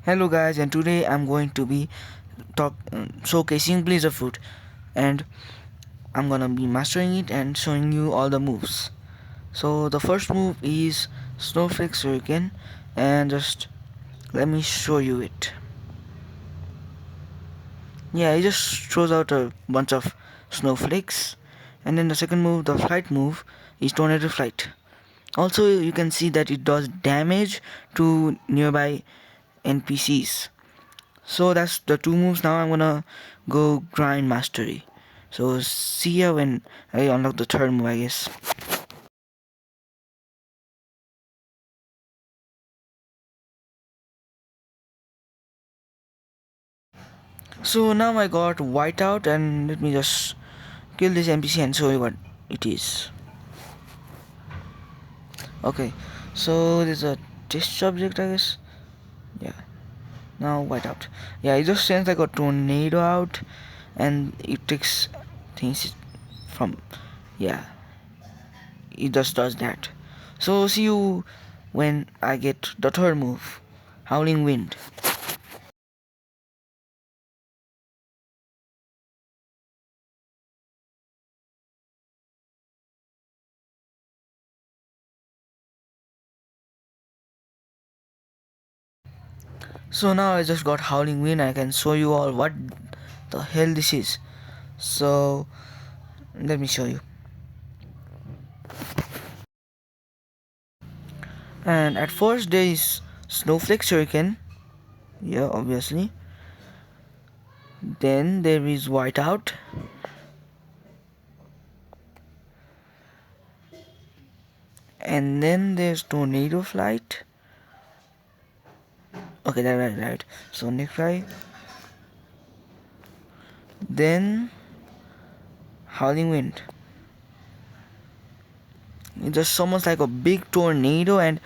Hello guys, and today I'm going to be showcasing Blizzard and I'm gonna be mastering it and showing you all the moves. So the first move is Snowflake Shuriken, and just let me show you it. Yeah, it just throws out a bunch of snowflakes, and then the second move, the flight move, is Tornado Flight. Also, you can see that it does damage to nearby NPCs. So that's the two moves. Now I'm gonna go grind mastery. So see ya when I unlock the third move, I guess. So now I got whiteout, and let me just kill this NPC and show you what it is. Okay, so there's a test subject, I guess. Yeah. Now whiteout. Yeah, it just sends like a tornado out, and it takes things from. Yeah, it just does that. So see you when I get the third move, Howling Wind. So now I just got Howling Wind. I can show you all what the hell this is. So let me show you. And at first there is Snowflake Shuriken. Yeah, obviously. Then there is Whiteout. And then there's Tornado Flight. Okay, right. So next fly. Then Howling Wind. It just almost like a big tornado, and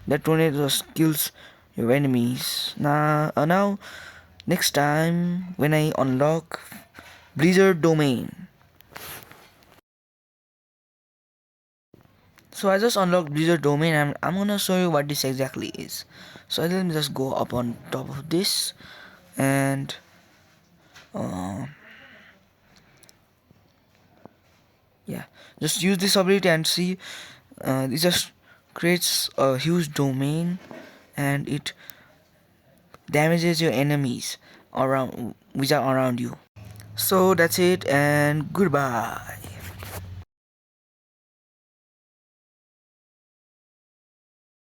that tornado just kills your enemies. Now, next time when I unlock Blizzard Domain. So I just unlocked Blizzard Domain, and I'm gonna show you what this exactly is. So let me just go up on top of this, and yeah, just use this ability and see. It just creates a huge domain, and it damages your enemies around which are around you. So that's it, and goodbye.